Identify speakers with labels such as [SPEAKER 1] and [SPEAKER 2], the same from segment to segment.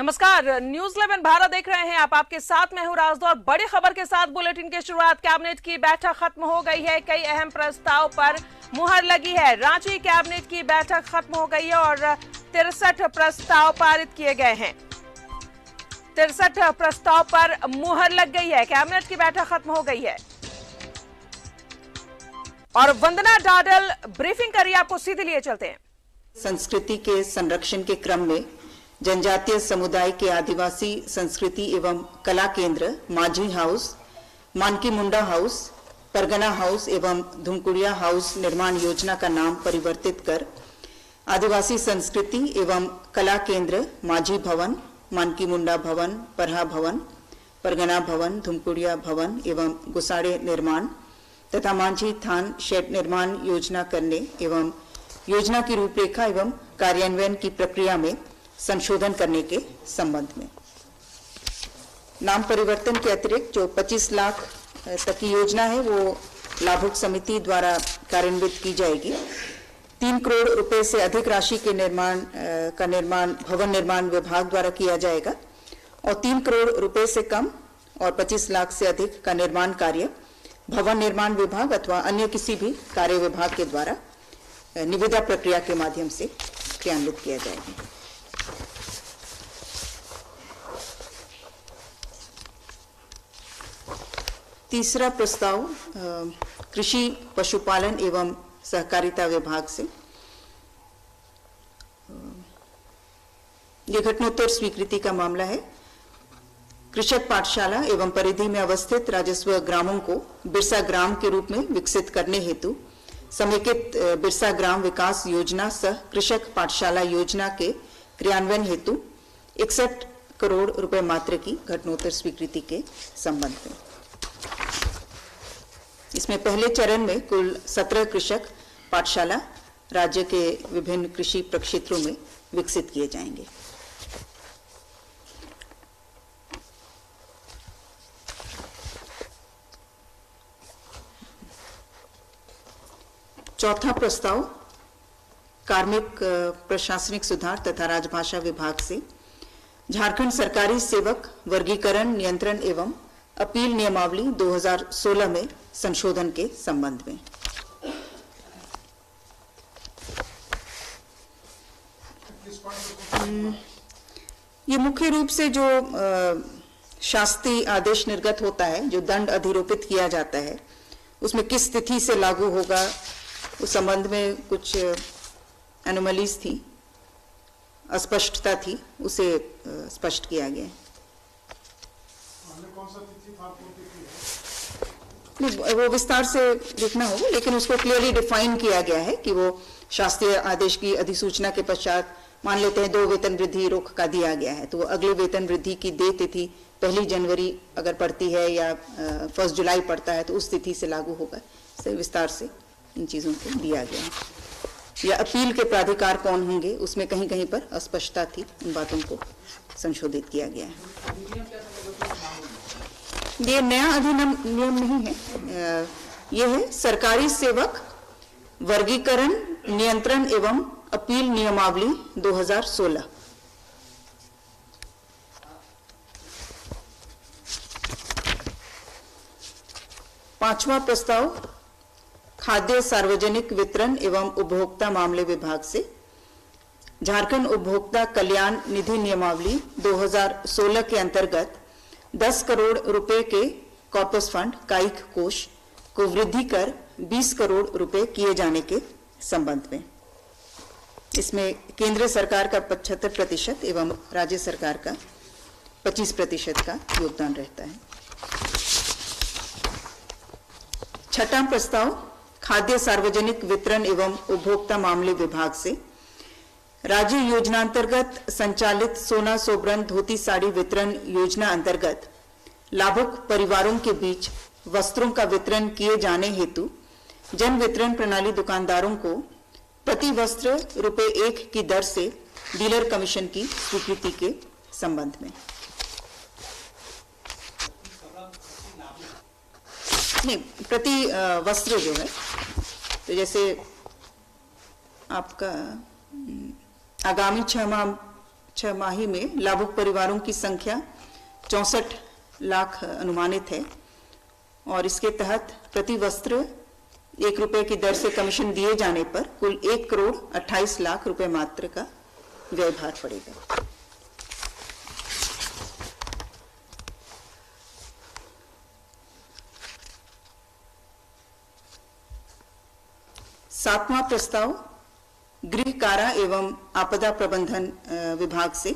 [SPEAKER 1] नमस्कार, न्यूज 11 भारत देख रहे हैं आप। आपके साथ मैं हूं राजदौर। बड़ी खबर के साथ बुलेटिन की शुरुआत। कैबिनेट की बैठक खत्म हो गई है। कई अहम प्रस्ताव पर मुहर लगी है। रांची कैबिनेट की बैठक खत्म हो गई है और 63 प्रस्ताव पारित किए गए हैं। 63 प्रस्ताव पर मुहर लग गई है। कैबिनेट की बैठक खत्म हो गई है और वंदना डाडल ब्रीफिंग करिए। आपको सीधे लिए चलते हैं।
[SPEAKER 2] संस्कृति के संरक्षण के क्रम में जनजातीय समुदाय के आदिवासी संस्कृति एवं कला केंद्र माझी house, Manki Munda house, Pargana house एवं धुमकुड़िया हाउस निर्माण योजना का नाम परिवर्तित कर आदिवासी संस्कृति एवं कला केंद्र माझी भवन, मानकी मुंडा भवन, परहा भवन, परगना भवन, धुमकुड़िया भवन एवं गुसाड़े निर्माण तथा मांझी थान शेड निर्माण योजना करने एवं योजना की रूपरेखा एवं कार्यान्वयन की प्रक्रिया में संशोधन करने के संबंध में नाम परिवर्तन के अतिरिक्त जो 25 लाख तक की योजना है वो लाभुक समिति द्वारा कार्यान्वित की जाएगी। 3 करोड़ रुपए से अधिक राशि के निर्माण भवन निर्माण विभाग द्वारा किया जाएगा और 3 करोड़ रुपए से कम और 25 लाख से अधिक का निर्माण कार्य भवन निर्माण विभाग अथवा अन्य किसी भी कार्य विभाग के द्वारा निविदा प्रक्रिया के माध्यम से क्रियान्वित किया जाएगा। तीसरा प्रस्ताव कृषि पशुपालन एवं सहकारिता विभाग से ये घटनोत्तर स्वीकृति का मामला है। कृषक पाठशाला एवं परिधि में अवस्थित राजस्व ग्रामों को बिरसा ग्राम के रूप में विकसित करने हेतु समेकित बिरसा ग्राम विकास योजना सह कृषक पाठशाला योजना के क्रियान्वयन हेतु 61 करोड़ रुपए मात्र की घटनोत्तर स्वीकृति के संबंध में। इसमें पहले चरण में कुल 17 कृषक पाठशाला राज्य के विभिन्न कृषि प्रक्षेत्रों में विकसित किए जाएंगे। चौथा प्रस्ताव कार्मिक प्रशासनिक सुधार तथा राजभाषा विभाग से झारखंड सरकारी सेवक वर्गीकरण नियंत्रण एवं अपील नियमावली 2016 में संशोधन के संबंध में। ये मुख्य रूप से जो शास्ति आदेश निर्गत होता है, जो दंड अधिरोपित किया जाता है, उसमें किस तिथि से लागू होगा, उस संबंध में कुछ एनोमलीज थी, अस्पष्टता थी, उसे स्पष्ट किया गया है। वो विस्तार से लिखना होगा, लेकिन उसको क्लियरली डिफाइन किया गया है कि वो शास्त्रीय आदेश की अधिसूचना के पश्चात मान लेते हैं 2 वेतन वृद्धि रोक का दिया गया है, तो अगले वेतन वृद्धि की देय तिथि 1 जनवरी अगर पड़ती है या 1 जुलाई पड़ता है तो उस तिथि से लागू होगा। इसे विस्तार से इन चीजों को दिया गया है। या अपील के प्राधिकार कौन होंगे, उसमें कहीं कहीं पर अस्पष्टता थी, उन बातों को संशोधित किया गया है। ये नया अधिनियम नहीं है, ये है सरकारी सेवक वर्गीकरण नियंत्रण एवं अपील नियमावली 2016। पांचवा प्रस्ताव खाद्य सार्वजनिक वितरण एवं उपभोक्ता मामले विभाग से झारखंड उपभोक्ता कल्याण निधि नियमावली 2016 के अंतर्गत 10 करोड़ रुपए के कॉर्पस फंड कायिक कोष को वृद्धि कर 20 करोड़ रुपए किए जाने के संबंध में। इसमें केंद्र सरकार का 75% एवं राज्य सरकार का 25% का योगदान रहता है। छठा प्रस्ताव खाद्य सार्वजनिक वितरण एवं उपभोक्ता मामले विभाग से राज्य योजनांतर्गत संचालित सोना सोबरन धोती साड़ी वितरण योजना अंतर्गत लाभुक परिवारों के बीच वस्त्रों का वितरण किए जाने हेतु जन वितरण प्रणाली दुकानदारों को प्रति वस्त्र ₹1 की दर से डीलर कमीशन की स्वीकृति के संबंध में। नहीं, प्रति वस्त्र जो है, तो जैसे आपका आगामी 6 माह छमाही में लाभुक परिवारों की संख्या 64 लाख अनुमानित है और इसके तहत प्रति वस्त्र 1 रुपये की दर से कमीशन दिए जाने पर कुल 1 करोड़ 28 लाख रुपए मात्र का व्यय भार पड़ेगा। सातवां प्रस्ताव गृह कारा एवं आपदा प्रबंधन विभाग से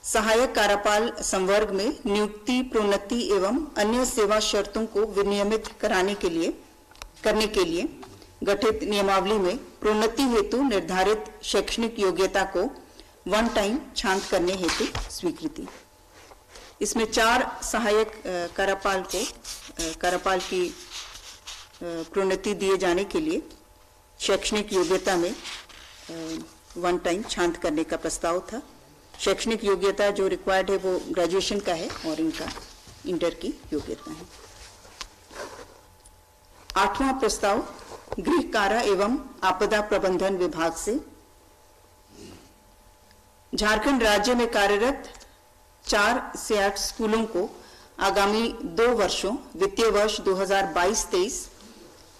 [SPEAKER 2] सहायक कारापाल संवर्ग में नियुक्ति, प्रोन्नति एवं अन्य सेवा शर्तों को विनियमित करने के लिए गठित नियमावली में प्रोन्नति हेतु निर्धारित शैक्षणिक योग्यता को वन टाइम छांट करने हेतु स्वीकृति। इसमें 4 सहायक कारापाल की प्रोन्नति दिए जाने के लिए शैक्षणिक योग्यता में वन टाइम छांट करने का प्रस्ताव था। शैक्षणिक योग्यता जो रिक्वायर्ड है वो ग्रेजुएशन का है और इनका इंटर की योग्यता है। 8वां प्रस्ताव गृह कारा एवं आपदा प्रबंधन विभाग से झारखंड राज्य में कार्यरत 4 से 8 स्कूलों को आगामी 2 वर्षों वित्तीय वर्ष 2022-23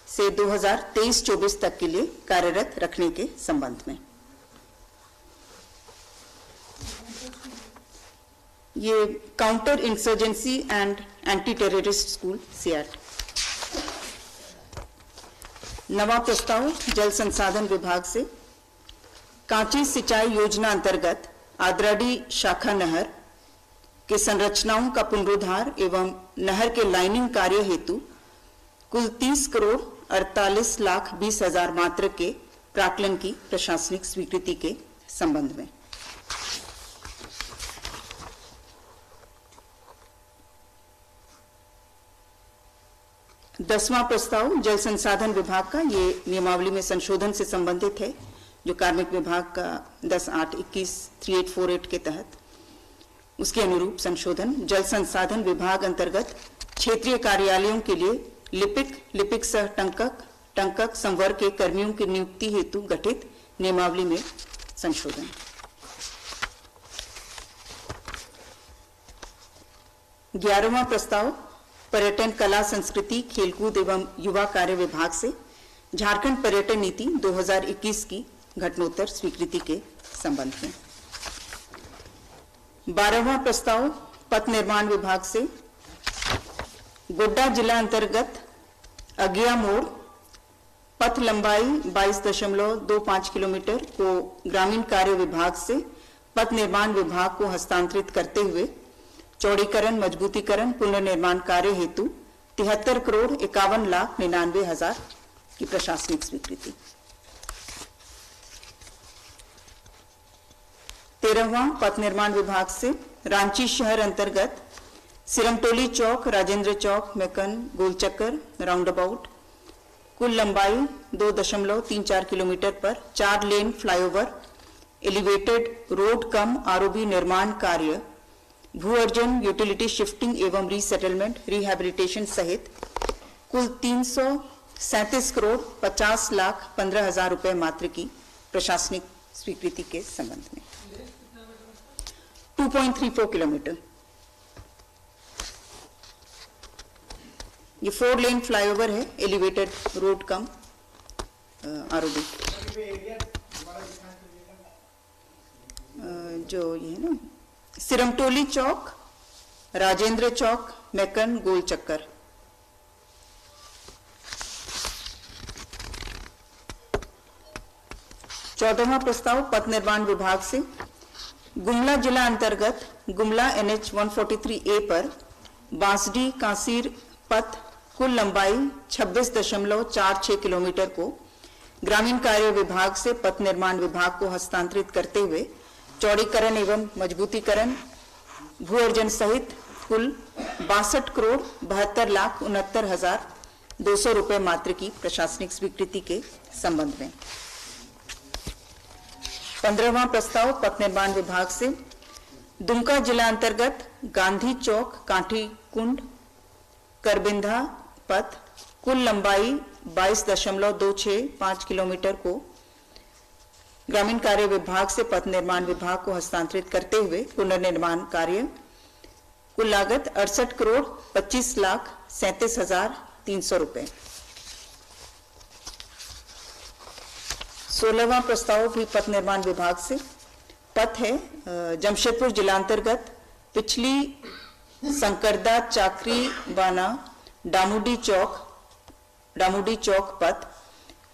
[SPEAKER 2] से 2023-24 तक के लिए कार्यरत रखने के संबंध में। ये counter insurgency and anti terrorist school सियाट। 9वां प्रस्ताव जल संसाधन विभाग से कांची सिंचाई योजना अंतर्गत आद्राडी शाखा नहर के संरचनाओं का पुनरुद्धार एवं नहर के लाइनिंग कार्य हेतु कुल 30 करोड़ 48 लाख 20 हजार मात्र के प्राक्कलन की प्रशासनिक स्वीकृति के संबंध में। दसवां प्रस्ताव जल संसाधन विभाग का, ये नियमावली में संशोधन से संबंधित है जो कार्मिक विभाग का 10/8/21/3848 के तहत उसके अनुरूप संशोधन। जल संसाधन विभाग अंतर्गत क्षेत्रीय कार्यालयों के लिए लिपिक सह टंकक संवर्ग के कर्मियों की नियुक्ति हेतु गठित नियमावली में संशोधन। 11वां प्रस्ताव पर्यटन, कला, संस्कृति, खेलकूद एवं युवा कार्य विभाग से झारखंड पर्यटन नीति 2021 की घटनोत्तर स्वीकृति के संबंध में। 12वां प्रस्ताव पथ निर्माण विभाग से गोड्डा जिला अंतर्गत अगिया मोड़ पथ लंबाई 22.25 किलोमीटर को ग्रामीण कार्य विभाग से पथ निर्माण विभाग को हस्तांतरित करते हुए चौड़ीकरण, मजबूतीकरण, पुनर्निर्माण कार्य हेतु 73 करोड़ 51 लाख 99 हजार की प्रशासनिक स्वीकृति। 13वां पथ निर्माण विभाग से रांची शहर अंतर्गत सिरमटोली चौक, राजेंद्र चौक, मेकन, गोलचक्कर, राउंड अबाउट कुल लंबाई 2.34 किलोमीटर पर 4 लेन फ्लाईओवर, एलिवेटेड रोड कम आरओबी निर्माण कार्य, भू अर्जन, यूटिलिटी शिफ्टिंग एवं रीसेटलमेंट, रिहैबिलिटेशन सहित कुल 337 करोड़ 50 लाख 15 हजार रुपए मात्र की प्रशासनिक स्वीकृति के संबंध में। 2.34 किलोमीटर ये 4 लेन फ्लाईओवर है, एलिवेटेड रोड कम आरओबी। जो ये है ना सिरमटोली चौक, राजेंद्र चौक, मेकन, गोल चक्कर। चौदहवां प्रस्ताव पथ निर्माण विभाग से गुमला जिला अंतर्गत गुमला NH 143A पर बांसडी कांसीर पथ कुल लंबाई 26.46 किलोमीटर को ग्रामीण कार्य विभाग से पथ निर्माण विभाग को हस्तांतरित करते हुए चौड़ीकरण एवं मजबूतीकरण, भू अर्जन सहित कुल 62 करोड़ 72 लाख 69 हजार 200 रुपए मात्र की प्रशासनिक स्वीकृति के संबंध में। 15वां प्रस्ताव पथ निर्माण विभाग से दुमका जिला अंतर्गत गांधी चौक, कांठी कुंड, करबिंधा पथ कुल लंबाई 22.265 किलोमीटर को ग्रामीण कार्य विभाग से पथ निर्माण विभाग को हस्तांतरित करते हुए पुनर्निर्माण कार्य। कुल लागत 68,25,37,300 रुपए। 16वां प्रस्ताव भी पथ निर्माण विभाग से। पथ है जमशेदपुर जिलांतर्गत पिछली संकरदा चाकरी बाना डामूडी चौक पथ।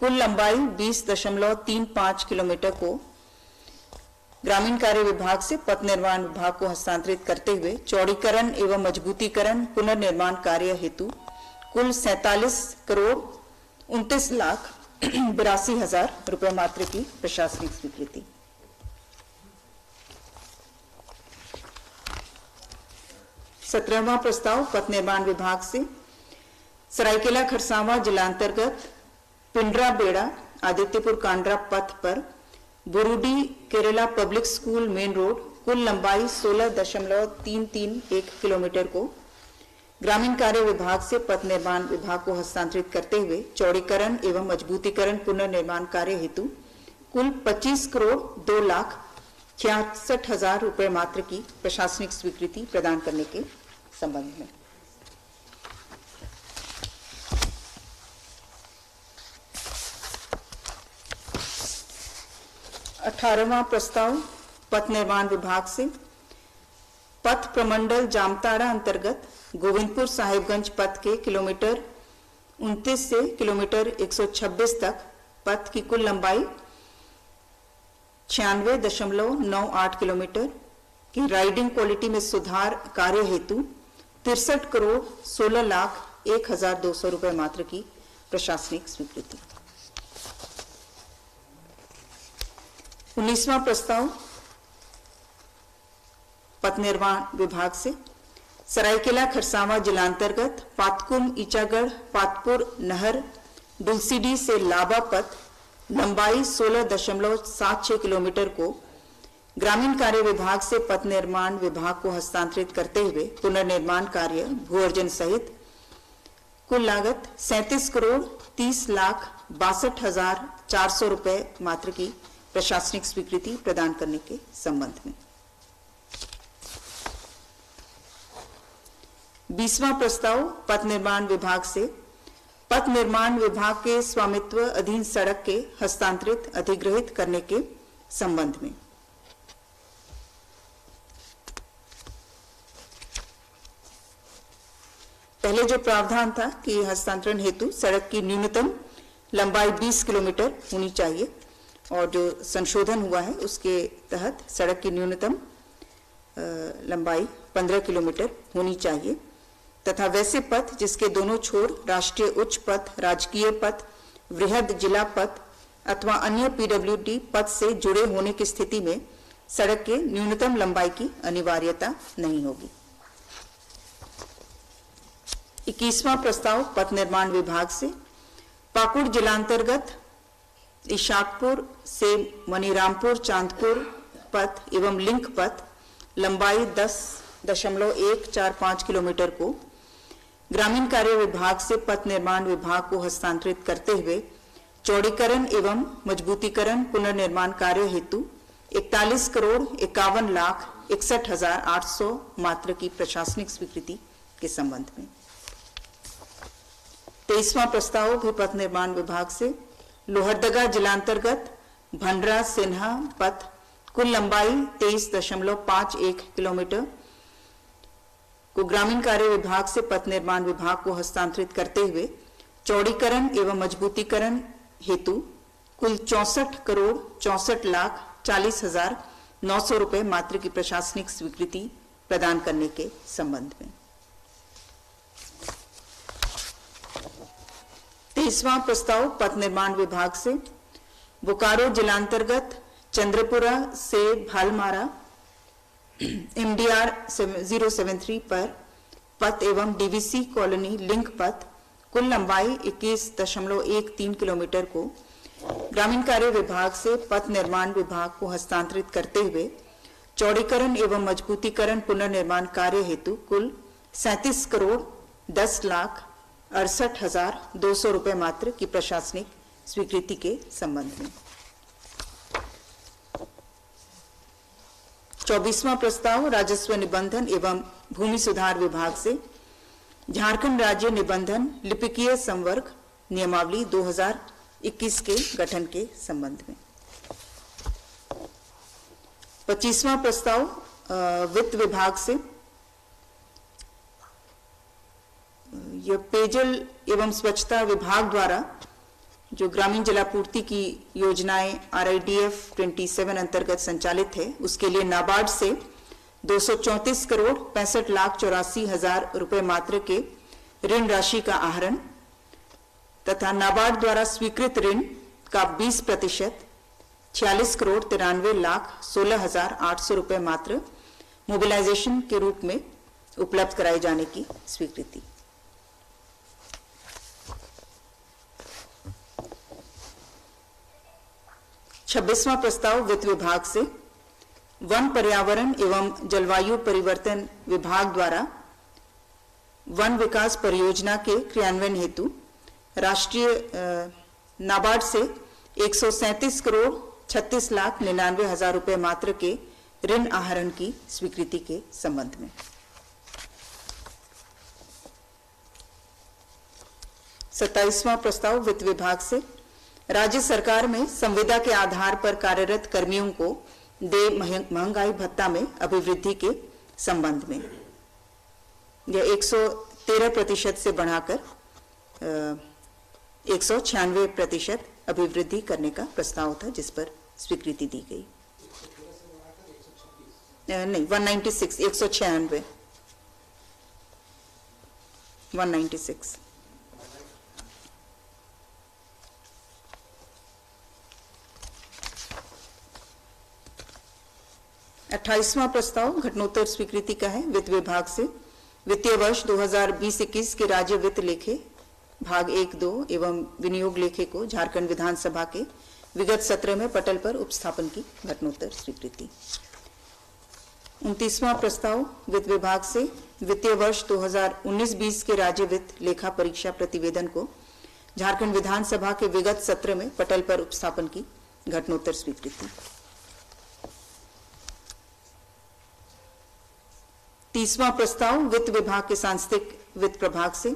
[SPEAKER 2] कुल लंबाई 20.35 किलोमीटर को ग्रामीण कार्य विभाग से पथ निर्माण विभाग को हस्तांतरित करते हुए चौड़ीकरण एवं मजबूतीकरण पुनर्निर्माण कार्य हेतु कुल 47,29,82,000 रुपए मात्र की प्रशासनिक स्वीकृति। 17वां प्रस्ताव पथ निर्माण विभाग से। सरायकेला खरसावां जिलांतर्गत पिंडरा बेड़ा आदित्यपुर कांड्रा पथ पर Burudi Kerala public school main road कुल लंबाई 16.331 किलोमीटर को ग्रामीण कार्य विभाग से पथ निर्माण विभाग को हस्तांतरित करते हुए चौड़ीकरण एवं मजबूतीकरण पुनर्निर्माण कार्य हेतु कुल 25,02,66,000 रुपए मात्र की प्रशासनिक स्वीकृति प्रदान करने के संबंध में। 18वां प्रस्ताव पथ निर्माण विभाग से। पथ प्रमंडल जामताड़ा अंतर्गत गोविंदपुर साहिबगंज पथ के किलोमीटर 29 से किलोमीटर 126 तक पथ की कुल लंबाई 96.98 किलोमीटर की राइडिंग क्वालिटी में सुधार कार्य हेतु 63,16,01,200 रुपए मात्र की प्रशासनिक स्वीकृति। 19वां प्रस्ताव पथ निर्माण विभाग से। सरायकेला खरसावां जिलांतर्गत पातकुम ईचागढ़ पातपुर नहर डुलसीडी से लाबा पथ लंबाई 16.76 किलोमीटर को ग्रामीण कार्य विभाग से पथ निर्माण विभाग को हस्तांतरित करते हुए पुनर्निर्माण कार्य भू अर्जन सहित कुल लागत 37,30,62,400 रुपए मात्र की प्रशासनिक स्वीकृति प्रदान करने के संबंध में। 20वां प्रस्ताव पथ निर्माण विभाग से। पथ निर्माण विभाग के स्वामित्व अधीन सड़क के हस्तांतरित अधिग्रहित करने के संबंध में। पहले जो प्रावधान था कि हस्तांतरण हेतु सड़क की न्यूनतम लंबाई 20 किलोमीटर होनी चाहिए और जो संशोधन हुआ है उसके तहत सड़क की न्यूनतम लंबाई 15 किलोमीटर होनी चाहिए तथा वैसे पथ जिसके दोनों छोर राष्ट्रीय उच्च पथ, राजकीय पथ, वृहद जिला पथ अथवा अन्य पीडब्ल्यूडी पथ से जुड़े होने की स्थिति में सड़क के न्यूनतम लंबाई की अनिवार्यता नहीं होगी। 21वां प्रस्ताव पथ निर्माण विभाग से। पाकुड़ जिलांतर्गत इशाकपुर से मनीरामपुर चांदपुर पथ एवं लिंक पथ लंबाई 10.145 किलोमीटर को ग्रामीण कार्य विभाग से पथ निर्माण विभाग को हस्तांतरित करते हुए चौड़ीकरण एवं मजबूतीकरण पुनर्निर्माण कार्य हेतु 41,51,61,800 मात्र की प्रशासनिक स्वीकृति के संबंध में। 23वां प्रस्ताव भी पथ निर्माण विभाग से। लोहरदगा जिलांतर्गत भंडरा सिन्हा पथ कुल लंबाई 23.51 किलोमीटर को ग्रामीण कार्य विभाग से पथ निर्माण विभाग को हस्तांतरित करते हुए चौड़ीकरण एवं मजबूतीकरण हेतु कुल 64,64,40,900 रुपए मात्र की प्रशासनिक स्वीकृति प्रदान करने के संबंध में। 23वां प्रस्ताव पथ निर्माण विभाग से। बोकारो जिलांतर्गत चंद्रपुरा से भालमारा MDR 073 पर पथ एवं DVC कॉलोनी लिंक पथ कुल लंबाई 21.13 किलोमीटर को ग्रामीण कार्य विभाग से पथ निर्माण विभाग को हस्तांतरित करते हुए चौड़ीकरण एवं मजबूतीकरण पुनर्निर्माण कार्य हेतु कुल 37,10,68,200 रुपए मात्र की प्रशासनिक स्वीकृति के संबंध में। 24वां प्रस्ताव राजस्व निबंधन एवं भूमि सुधार विभाग से झारखंड राज्य निबंधन लिपिकीय संवर्ग नियमावली 2021 के गठन के संबंध में। 25वां प्रस्ताव वित्त विभाग से यह पेयजल एवं स्वच्छता विभाग द्वारा जो ग्रामीण जलापूर्ति की योजनाएं RIDF 27 अंतर्गत संचालित है उसके लिए नाबार्ड से 234 करोड़ 65,84,000 रुपए मात्र के ऋण राशि का आहरण तथा नाबार्ड द्वारा स्वीकृत ऋण का 20% 46 करोड़ 93,16,800 रुपए मात्र मोबिलाइजेशन के रूप में उपलब्ध कराए जाने की स्वीकृति। 26वां प्रस्ताव वित्त विभाग से वन पर्यावरण एवं जलवायु परिवर्तन विभाग द्वारा वन विकास परियोजना के क्रियान्वयन हेतु राष्ट्रीय नाबार्ड से 137 करोड़ 36,99,000 रुपए मात्र के ऋण आहरण की स्वीकृति के संबंध में। 27वां प्रस्ताव वित्त विभाग से राज्य सरकार में संविदा के आधार पर कार्यरत कर्मियों को दे महंगाई भत्ता में अभिवृद्धि के संबंध में। यह 113% से बढ़ाकर 196% अभिवृद्धि करने का प्रस्ताव था जिस पर स्वीकृति दी गई। नहीं 196 196 196। 28वां प्रस्ताव घटनोत्तर स्वीकृति का है वित्त विभाग से वित्तीय वर्ष 2020-21 के राज्य वित्त लेखे भाग 1-2 एवं विनियोग लेखे को झारखंड विधानसभा के विगत सत्र में पटल पर उपस्थापन की घटनोत्तर स्वीकृति। 29वां प्रस्ताव वित्त विभाग से वित्तीय वर्ष 2019-20 के राज्य वित्त लेखा परीक्षा प्रतिवेदन को झारखंड विधानसभा के विगत सत्र में पटल पर उपस्थापन की घटनोत्तर स्वीकृति। 30वां प्रस्ताव वित्त विभाग के सांस्कृतिक वित्त प्रभाग से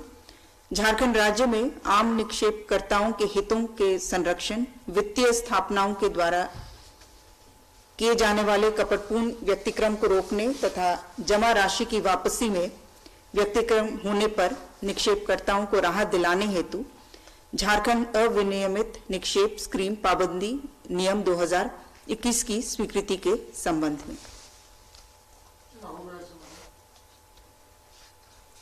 [SPEAKER 2] झारखंड राज्य में आम निक्षेपकर्ताओं के हितों के संरक्षण वित्तीय स्थापनाओं के द्वारा किए जाने वाले कपटपूर्ण व्यतिक्रम को रोकने तथा जमा राशि की वापसी में व्यतिक्रम होने पर निक्षेपकर्ताओं को राहत दिलाने हेतु झारखंड अविनियमित निक्षेप स्कीम पाबंदी नियम 2021 की स्वीकृति के संबंध में।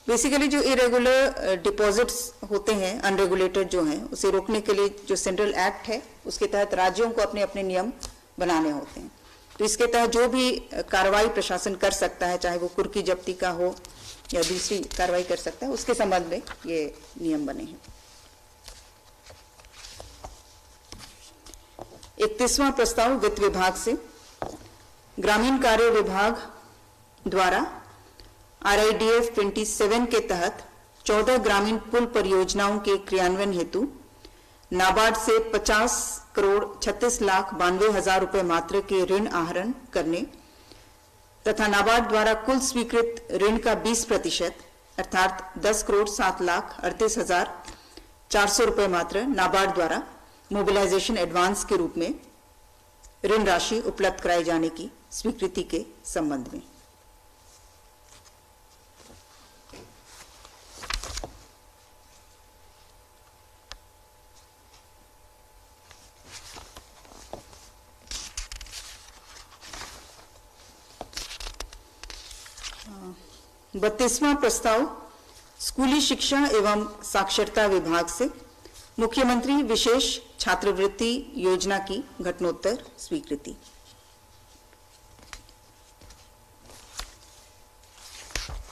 [SPEAKER 2] बेसिकली जो इरेगुलर डिपॉजिट्स होते हैं अनरेगुलेटेड जो हैं उसे रोकने के लिए जो सेंट्रल एक्ट है उसके तहत राज्यों को अपने अपने नियम बनाने होते हैं। तो इसके तहत जो भी कार्रवाई प्रशासन कर सकता है चाहे वो कुर्की जब्ती का हो या दूसरी कार्रवाई कर सकता है उसके संबंध में ये नियम बने हैं। 31वां प्रस्ताव वित्त विभाग से ग्रामीण कार्य विभाग द्वारा RIDF 27 के तहत 14 ग्रामीण पुल परियोजनाओं के क्रियान्वयन हेतु नाबार्ड से 50 करोड़ 36,92,000 रुपए मात्र के ऋण आहरण करने तथा नाबार्ड द्वारा कुल स्वीकृत ऋण का 20% अर्थात 10 करोड़ 7,38,400 रुपए मात्र नाबार्ड द्वारा मोबिलाइजेशन एडवांस के रूप में ऋण राशि उपलब्ध कराए जाने की स्वीकृति के संबंध में। बत्तीसवां प्रस्ताव स्कूली शिक्षा एवं साक्षरता विभाग से मुख्यमंत्री विशेष छात्रवृत्ति योजना की घटनोत्तर स्वीकृति।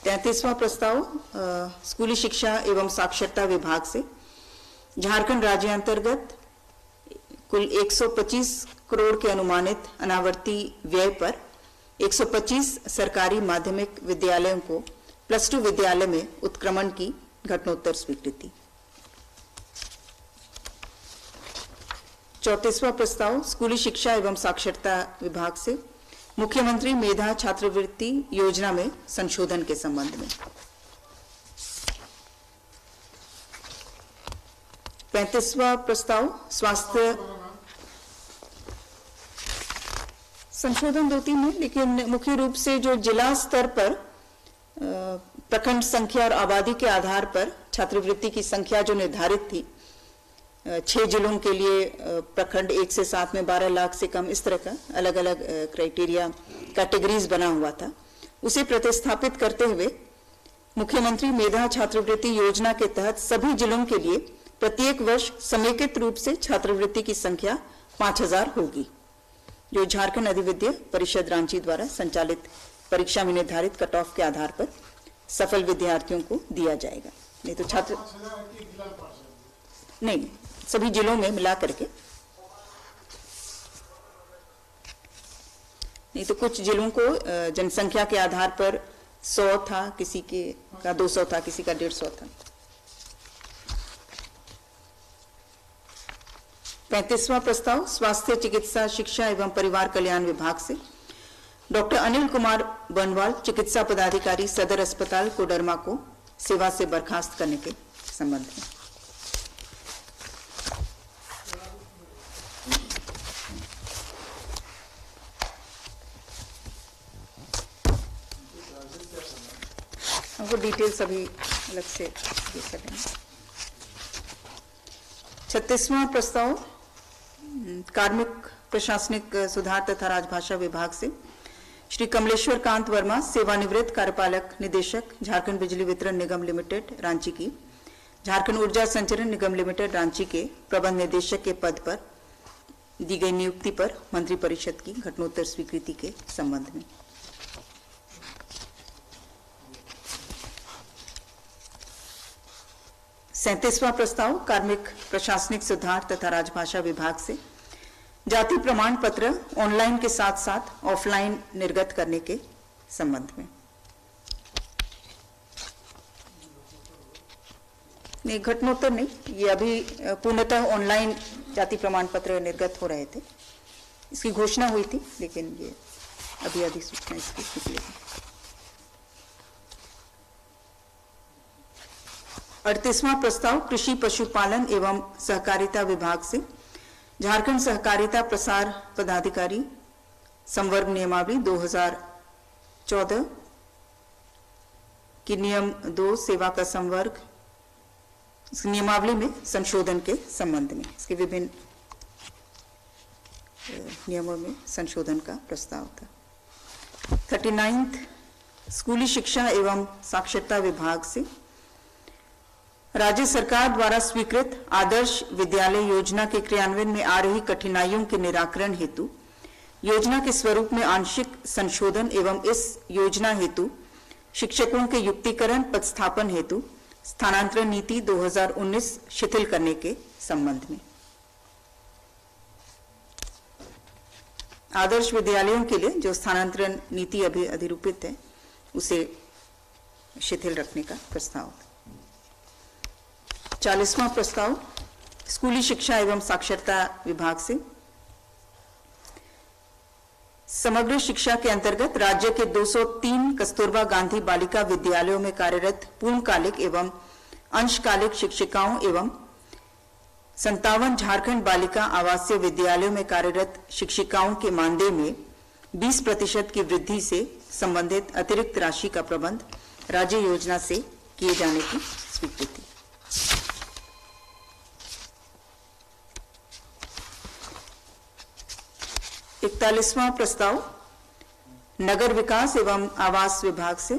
[SPEAKER 2] 33वां प्रस्ताव स्कूली शिक्षा एवं साक्षरता विभाग से झारखंड राज्य अंतर्गत कुल 125 करोड़ के अनुमानित अनावर्ती व्यय पर 125 सरकारी माध्यमिक विद्यालयों को +2 विद्यालय में उत्क्रमण की घटनोत्तर स्वीकृति। 34वां प्रस्ताव स्कूली शिक्षा एवं साक्षरता विभाग से मुख्यमंत्री मेधा छात्रवृत्ति योजना में संशोधन के संबंध में 35वां प्रस्ताव स्वास्थ्य संशोधन 2-3 है, लेकिन मुख्य रूप से जो जिला स्तर पर प्रखंड संख्या और आबादी के आधार पर छात्रवृत्ति की संख्या जो निर्धारित थी 6 जिलों के लिए प्रखंड 1 से 7 में 12 लाख से कम, इस तरह का अलग अलग क्राइटेरिया कैटेगरीज बना हुआ था, उसे प्रतिस्थापित करते हुए मुख्यमंत्री मेधा छात्रवृत्ति योजना के तहत सभी जिलों के लिए प्रत्येक वर्ष समेकित रूप से छात्रवृत्ति की संख्या 5000 होगी, जो झारखंड अधिविद्य परिषद रांची द्वारा संचालित परीक्षा में निर्धारित कट ऑफ के आधार पर सफल विद्यार्थियों को दिया जाएगा। नहीं तो छात्र नहीं, सभी जिलों में मिला करके, नहीं तो कुछ जिलों को जनसंख्या के आधार पर 100 था, किसी के का 200 था, किसी का 150 था। 35वां प्रस्ताव स्वास्थ्य चिकित्सा शिक्षा एवं परिवार कल्याण विभाग से डॉक्टर अनिल कुमार बनवाल चिकित्सा पदाधिकारी सदर अस्पताल कोडरमा को सेवा से बर्खास्त करने के संबंध में हमको डिटेल्स अभी अलग से दे सकेंगे। 36वां प्रस्ताव कार्मिक प्रशासनिक सुधार तथा राजभाषा विभाग से श्री कमलेश्वर कांत वर्मा सेवानिवृत्त कार्यपालक निदेशक झारखंड बिजली वितरण निगम लिमिटेड रांची की झारखंड ऊर्जा संचरण निगम लिमिटेड रांची के प्रबंध निदेशक के पद पर दी गई नियुक्ति पर मंत्रिपरिषद की घटनोत्तर स्वीकृति के संबंध में 37वां प्रस्ताव कार्मिक प्रशासनिक सुधार तथा राजभाषा विभाग से जाति प्रमाण पत्र ऑनलाइन के साथ साथ ऑफलाइन निर्गत करने के संबंध में नहीं, घटनोत्तर नहीं, ये अभी पूर्णतः ऑनलाइन जाति प्रमाण पत्र निर्गत हो रहे थे, इसकी घोषणा हुई थी, लेकिन ये अभी अधिसूचना इसकी निकलेगी। 38वां प्रस्ताव कृषि पशुपालन एवं सहकारिता विभाग से झारखंड सहकारिता प्रसार पदाधिकारी संवर्ग नियमावली 2014 की नियम 2 सेवा का संवर्ग नियमावली में संशोधन के संबंध में इसके विभिन्न नियमों में संशोधन का प्रस्ताव था। 39 स्कूली शिक्षा एवं साक्षरता विभाग से राज्य सरकार द्वारा स्वीकृत आदर्श विद्यालय योजना के क्रियान्वयन में आ रही कठिनाइयों के निराकरण हेतु योजना के स्वरूप में आंशिक संशोधन एवं इस योजना हेतु शिक्षकों के युक्तिकरण पदस्थापन हेतु स्थानांतरण नीति 2019 शिथिल करने के संबंध में आदर्श विद्यालयों के लिए जो स्थानांतरण नीति अभी अधिरूपित है उसे शिथिल रखने का प्रस्ताव। 40वां प्रस्ताव स्कूली शिक्षा एवं साक्षरता विभाग से समग्र शिक्षा के अंतर्गत राज्य के 203 कस्तूरबा गांधी बालिका विद्यालयों में कार्यरत पूर्णकालिक एवं अंशकालिक शिक्षिकाओं एवं 57 झारखंड बालिका आवासीय विद्यालयों में कार्यरत शिक्षिकाओं के मानदेय में 20% की वृद्धि से संबंधित अतिरिक्त राशि का प्रबंध राज्य योजना से किए जाने की स्वीकृति। इकतालीसवां प्रस्ताव नगर विकास एवं आवास विभाग से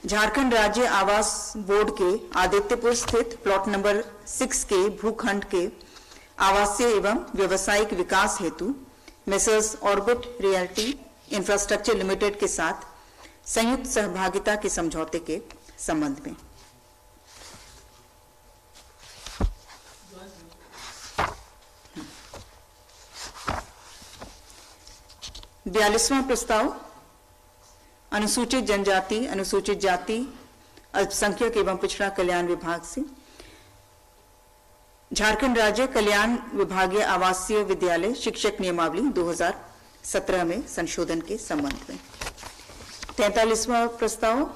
[SPEAKER 2] झारखंड राज्य आवास बोर्ड के आदित्यपुर स्थित प्लॉट नंबर 6 के भूखंड के आवासीय एवं व्यावसायिक विकास हेतु messrs orbit realty infrastructure limited के साथ संयुक्त सहभागिता के समझौते के संबंध में 42वां प्रस्ताव अनुसूचित जनजाति अनुसूचित जाति अल्पसंख्यक एवं पिछड़ा कल्याण विभाग से झारखंड राज्य कल्याण विभागीय आवासीय विद्यालय शिक्षक नियमावली 17 में संशोधन के संबंध में। 43वां प्रस्ताव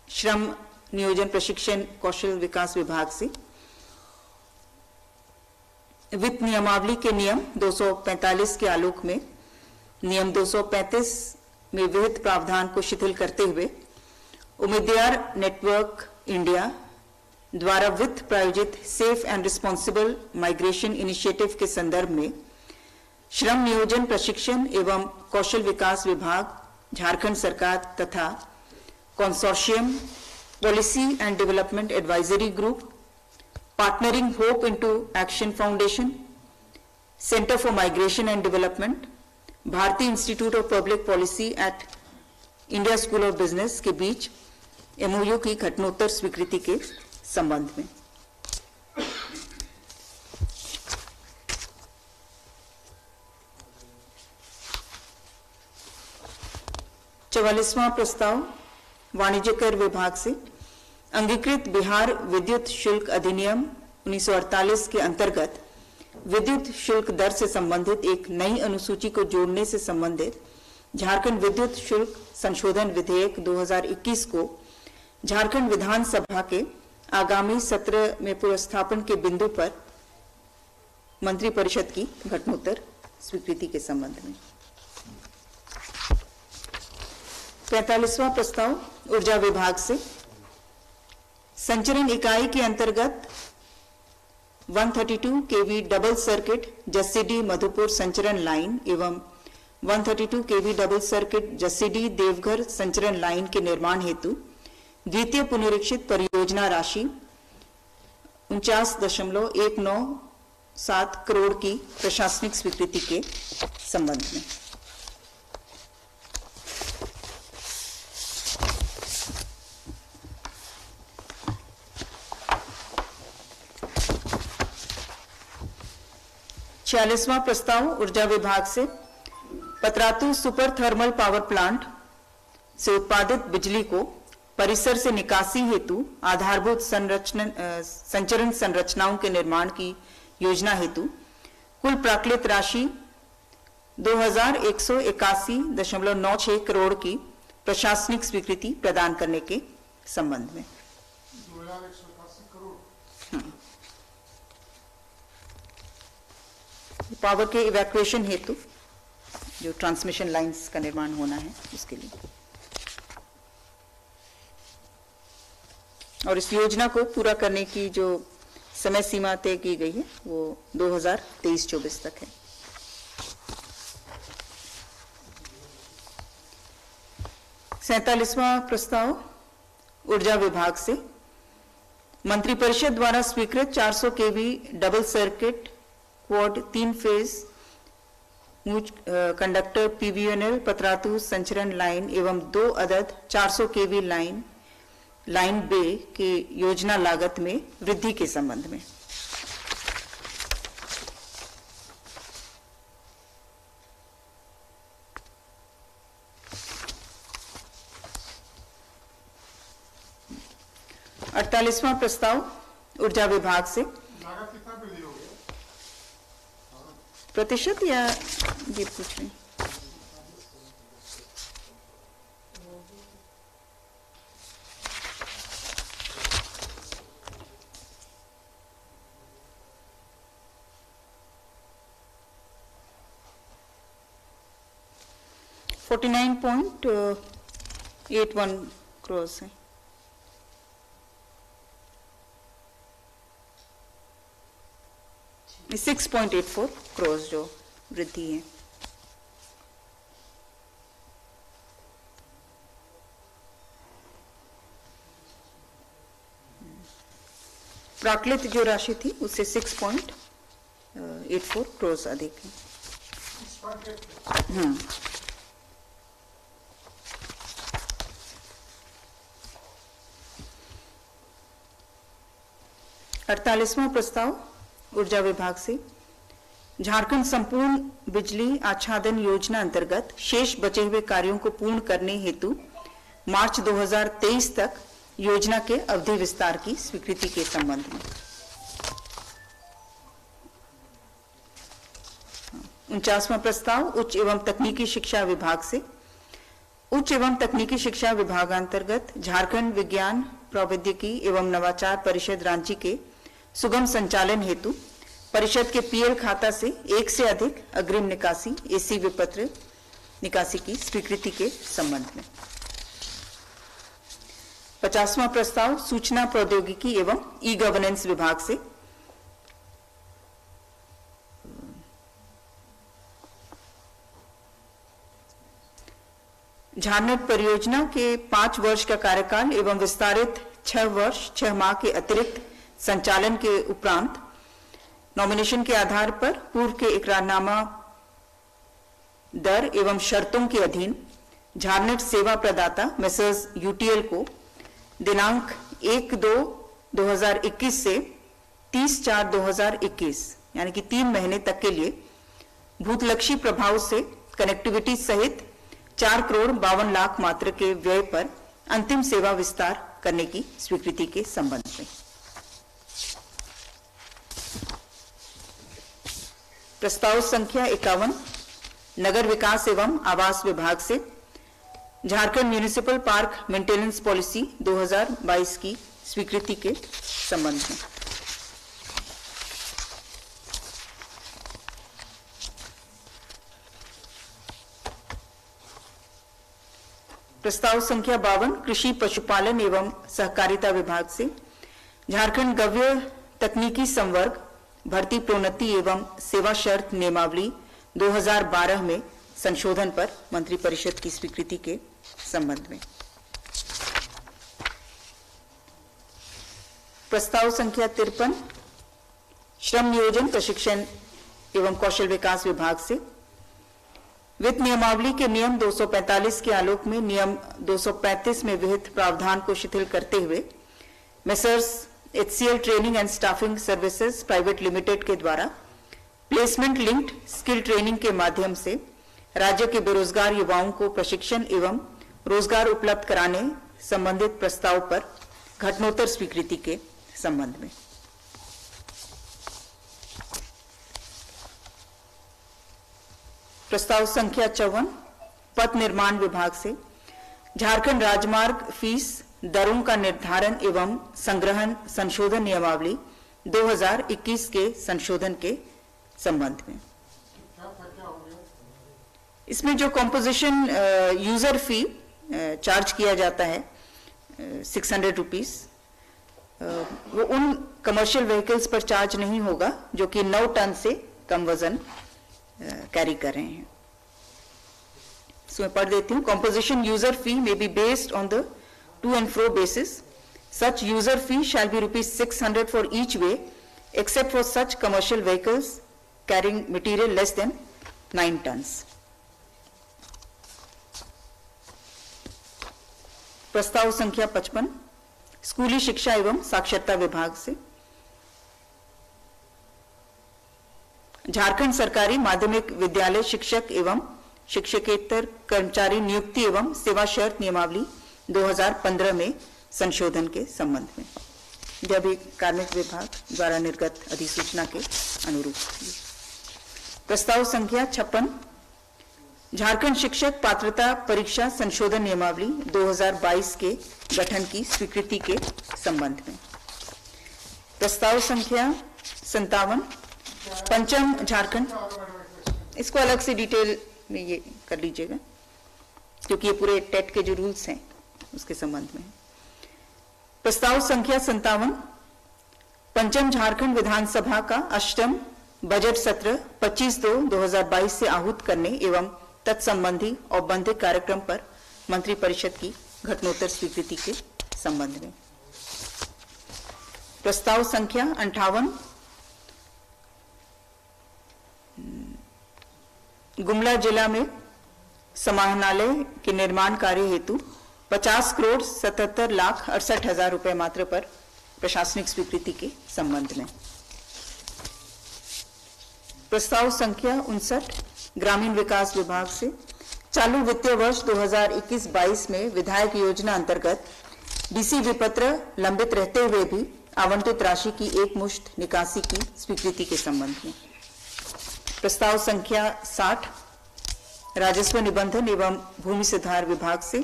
[SPEAKER 2] श्रम नियोजन प्रशिक्षण कौशल विकास विभाग से वित्त नियमावली के नियम 245 के आलोक में नियम 235 में विहित प्रावधान को शिथिल करते हुए उम्मीदवार नेटवर्क इंडिया द्वारा वित्त प्रायोजित safe and responsible migration initiative के संदर्भ में श्रम नियोजन प्रशिक्षण एवं कौशल विकास विभाग झारखंड सरकार तथा consortium policy and development advisory group Partnering Hope into Action Foundation, Center for Migration and Development, भारतीय Institute of Public Policy at India School of Business के बीच MOU की घटनोत्तर स्वीकृति के संबंध में। चवालीसवां प्रस्ताव वाणिज्य कर विभाग से अंगीकृत बिहार विद्युत शुल्क अधिनियम 1948 के अंतर्गत विद्युत शुल्क दर से संबंधित एक नई अनुसूची को जोड़ने से संबंधित झारखंड विद्युत शुल्क संशोधन विधेयक 2021 को झारखंड विधानसभा के आगामी सत्र में पुरस्थापन के बिंदु पर मंत्रिपरिषद की घटनोत्तर स्वीकृति के संबंध में। 45वां प्रस्ताव ऊर्जा विभाग से संचरण इकाई के अंतर्गत 132 केवी डबल सर्किट जस्सीडी मधुपुर संचरण लाइन एवं 132 केवी डबल सर्किट जस्सीडी देवघर संचरण लाइन के निर्माण हेतु द्वितीय पुनरीक्षित परियोजना राशि 49.197 करोड़ की प्रशासनिक स्वीकृति के संबंध में। छियालीसवां प्रस्ताव ऊर्जा विभाग से Patratu super thermal power plant से उत्पादित बिजली को परिसर से निकासी हेतु आधारभूत संचरण संरचनाओं के निर्माण की योजना हेतु कुल प्राकृत राशि 2181.96 करोड़ की प्रशासनिक स्वीकृति प्रदान करने के संबंध में।
[SPEAKER 3] 2181 करोड़
[SPEAKER 2] पावर के इवैक्यूएशन हेतु जो ट्रांसमिशन लाइंस का निर्माण होना है उसके लिए, और इस योजना को पूरा करने की जो समय सीमा तय की गई है वो 2023-24 तक है। सैंतालीसवां प्रस्ताव ऊर्जा विभाग से मंत्रिपरिषद द्वारा स्वीकृत 400 KV double circuit quad 3 phase conductor PVNL Patratu संचरण लाइन एवं 2 अदद 400 केवी लाइन बे की योजना लागत में वृद्धि के संबंध में। अड़तालीसवां प्रस्ताव ऊर्जा विभाग से
[SPEAKER 3] लागत कितना पे लिया हो गया?
[SPEAKER 2] प्रतिशत या ये पूछ रहे हैं? $49.81 करोड़ है। में 6.84 करोड़ जो वृद्धि है। प्राकृत जो राशि थी उससे 6.84 करोड़ अधिक है। अड़तालीसवां प्रस्ताव ऊर्जा विभाग से झारखंड संपूर्ण बिजली आच्छादन योजना अंतर्गत शेष बचे हुए कार्यों को पूर्ण करने हेतु मार्च 2023 तक योजना के अवधि विस्तार की स्वीकृति के संबंध में। 49वां प्रस्ताव उच्च एवं तकनीकी शिक्षा विभाग से। उच्च एवं तकनीकी शिक्षा विभागांतर्गत झारखंड विज्ञान प्रौद्योगिकी एवं नवाचार परिषद रांची के सुगम संचालन हेतु परिषद के पीएल खाता से एक से अधिक अग्रिम निकासी एसी विपत्र निकासी की स्वीकृति के संबंध में। 50वां प्रस्ताव सूचना प्रौद्योगिकी एवं ई गवर्नेंस विभाग से। झारनेट परियोजना के 5 वर्ष का कार्यकाल एवं विस्तारित 6 वर्ष 6 माह के अतिरिक्त संचालन के उपरांत नॉमिनेशन के आधार पर पूर्व के इकरारनामा दर एवं शर्तों के अधीन झारनेट सेवा प्रदाता मेसर्स यूटीएल को दिनांक 1/2/2021 से 30/4/2021 यानी कि 3 महीने तक के लिए भूतलक्षी प्रभाव से कनेक्टिविटी सहित 4,52,00,000 मात्र के व्यय पर अंतिम सेवा विस्तार करने की स्वीकृति के संबंध में। प्रस्ताव संख्या 51 नगर विकास एवं आवास विभाग से Jharkhand municipal park maintenance policy 2022 की स्वीकृति के संबंध में। प्रस्ताव संख्या 52 कृषि पशुपालन एवं सहकारिता विभाग से झारखंड गव्य तकनीकी संवर्ग भर्ती प्रोन्नति एवं सेवा शर्त नियमावली 2012 में संशोधन पर मंत्रिपरिषद की स्वीकृति के संबंध में। प्रस्ताव संख्या 53 श्रम नियोजन प्रशिक्षण एवं कौशल विकास विभाग से वित्त नियमावली के नियम 245 के आलोक में नियम 235 में विहित प्रावधान को शिथिल करते हुए messrs HCL training and staffing services private limited के द्वारा प्लेसमेंट लिंक्ड स्किल ट्रेनिंग के माध्यम से राज्य के बेरोजगार युवाओं को प्रशिक्षण एवं रोजगार उपलब्ध कराने संबंधित प्रस्ताव पर घटनोत्तर स्वीकृति के संबंध में। प्रस्ताव संख्या 54 पथ निर्माण विभाग से झारखंड राजमार्ग फीस दरों का निर्धारण एवं संग्रहण संशोधन नियमावली 2021 के संशोधन के संबंध में। इसमें जो कॉम्पोजिशन यूजर फी चार्ज किया जाता है 600 रुपीज, वो उन कमर्शियल व्हीकल्स पर चार्ज नहीं होगा जो कि 9 टन से कम वजन कैरी कर रहे हैं। मैं पढ़ देती हूँ। Composition user fee may be based on the two and fro basis. Such user fee shall be rupees 600 for each way, except for such commercial vehicles carrying material less than 9 tons. प्रस्ताव संख्या 55 स्कूली शिक्षा एवं साक्षरता विभाग से झारखंड सरकारी माध्यमिक विद्यालय शिक्षक एवं शिक्षकेतर कर्मचारी नियुक्ति एवं सेवा शर्त नियमावली 2015 में संशोधन के संबंध में, यह भी कार्मिक विभाग द्वारा निर्गत अधिसूचना के अनुरूप। प्रस्ताव संख्या 56 झारखंड शिक्षक पात्रता परीक्षा संशोधन नियमावली 2022 के गठन की स्वीकृति के संबंध में। प्रस्ताव संख्या 57 पंचम झारखंड, इसको अलग से डिटेल में ये कर लीजिएगा क्योंकि ये पूरे टेट के जो रूल्स हैं उसके संबंध में। प्रस्ताव संख्या 57 पंचम झारखंड विधानसभा का अष्टम बजट सत्र 25/2/2022 से आहूत करने एवं तत्संबंधी औपबंधिक कार्यक्रम पर मंत्रिपरिषद की घटनोत्तर स्वीकृति के संबंध में। प्रस्ताव संख्या 58 गुमला जिला में समाहरणालय के निर्माण कार्य हेतु 50,77,68,000 रुपए मात्र पर प्रशासनिक स्वीकृति के संबंध में। प्रस्ताव संख्या 59 ग्रामीण विकास विभाग से चालू वित्तीय वर्ष 2021-22 में विधायक योजना अंतर्गत डीसी विपत्र लंबित रहते हुए भी आवंटित राशि की एकमुश्त निकासी की स्वीकृति के संबंध में। प्रस्ताव संख्या 60 राजस्व निबंधन एवं भूमि सुधार विभाग से,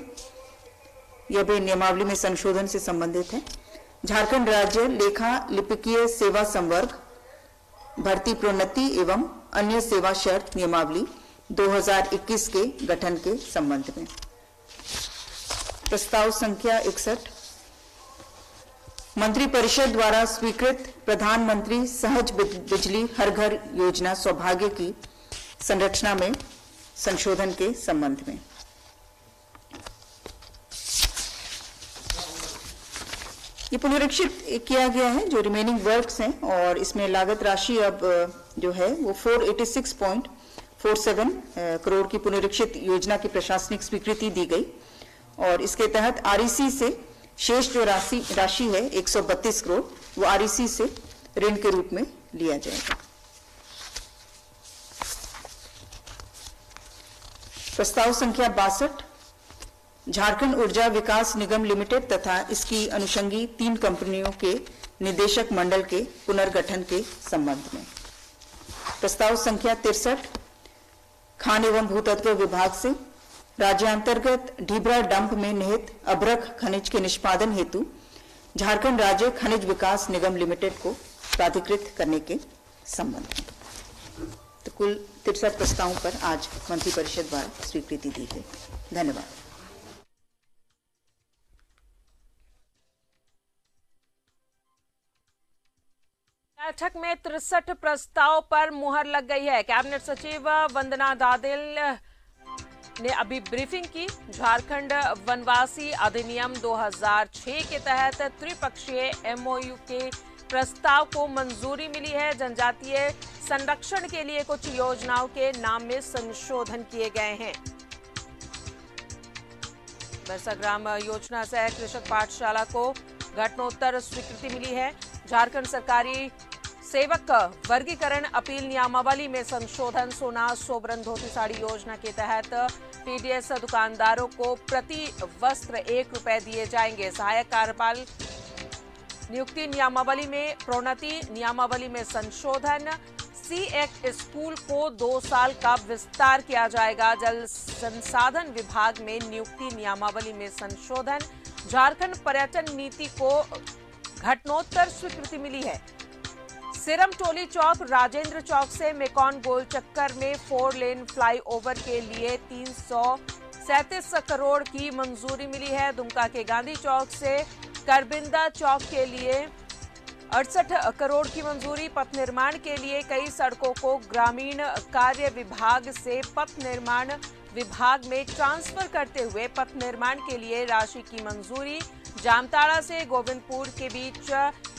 [SPEAKER 2] यह भी नियमावली में संशोधन से संबंधित है। झारखंड राज्य लेखा लिपिकीय सेवा संवर्ग भर्ती प्रोन्नति एवं अन्य सेवा शर्त नियमावली 2021 के गठन के संबंध में। प्रस्ताव संख्या 61 मंत्रिपरिषद द्वारा स्वीकृत प्रधानमंत्री सहज बिजली हर घर योजना सौभाग्य की संरचना में संशोधन के संबंध में। ये पुनरीक्षित किया गया है जो रिमेनिंग वर्क्स हैं, और इसमें लागत राशि अब जो है वो 486.47 करोड़ की पुनरीक्षित योजना की प्रशासनिक स्वीकृति दी गई, और इसके तहत आरईसी से शेष जो राशि है 132 करोड़ वो आरईसी से ऋण के रूप में लिया जाएगा। प्रस्ताव संख्या 62 झारखंड ऊर्जा विकास निगम लिमिटेड तथा इसकी अनुषंगी 3 कंपनियों के निदेशक मंडल के पुनर्गठन के संबंध में। प्रस्ताव संख्या 63 खान एवं भूतत्व विभाग से राज्यांतर्गत ढीबरा डंप में निहित अभ्रक खनिज के निष्पादन हेतु झारखंड राज्य खनिज विकास निगम लिमिटेड को प्राधिकृत करने के संबंध में। तो कुल 63 प्रस्तावों पर आज मंत्रिपरिषद द्वारा स्वीकृति दी गई। धन्यवाद।
[SPEAKER 1] बैठक में 63 प्रस्ताव पर मुहर लग गई है। कैबिनेट सचिव वंदना दादिल ने अभी ब्रीफिंग की। झारखंड वनवासी अधिनियम 2006 के तहत त्रिपक्षीय एमओयू के प्रस्ताव को मंजूरी मिली है। जनजातीय संरक्षण के लिए कुछ योजनाओं के नाम में संशोधन किए गए हैं। बरसाग्राम योजना से कृषक पाठशाला को घटनोत्तर स्वीकृति मिली है। झारखंड सरकारी सेवक वर्गीकरण अपील नियमावली में संशोधन। सोना सोबरन धोती साड़ी योजना के तहत पीडीएस दुकानदारों को प्रति वस्त्र 1 रुपए दिए जाएंगे। सहायक कार्यपाल नियुक्ति नियमावली में प्रोन्नति, नियमावली में संशोधन। सीएक स्कूल को 2 साल का विस्तार किया जाएगा। जल संसाधन विभाग में नियुक्ति नियमावली में संशोधन। झारखंड पर्यटन नीति को घटनोत्तर स्वीकृति मिली है। सिरम टोली चौक राजेंद्र चौक से मेकॉन गोल चक्कर में 4 लेन फ्लाईओवर के लिए 337 करोड़ की मंजूरी मिली है। दुमका के गांधी चौक से करबिंदा चौक के लिए 68 करोड़ की मंजूरी। पथ निर्माण के लिए कई सड़कों को ग्रामीण कार्य विभाग से पथ निर्माण विभाग में ट्रांसफर करते हुए पथ निर्माण के लिए राशि की मंजूरी। जामताड़ा से गोविंदपुर के बीच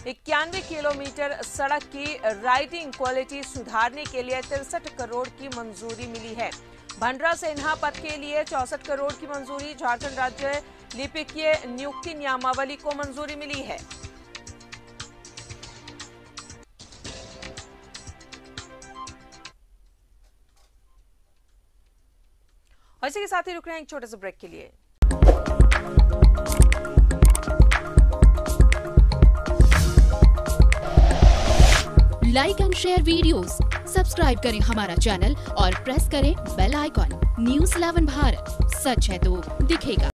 [SPEAKER 1] 91 किलोमीटर सड़क की राइडिंग क्वालिटी सुधारने के लिए 63 करोड़ की मंजूरी मिली है। भंडरा से इन्हा पथ के लिए 64 करोड़ की मंजूरी। झारखंड राज्य लिपिकीय नियुक्ति नियमावली को मंजूरी मिली है। और इसी के साथ ही रुक रहे हैं एक छोटे से ब्रेक के लिए।
[SPEAKER 4] Like and share videos, subscribe करें हमारा चैनल और प्रेस करें बेल आइकॉन। न्यूज़ 11 भारत, सच है तो दिखेगा।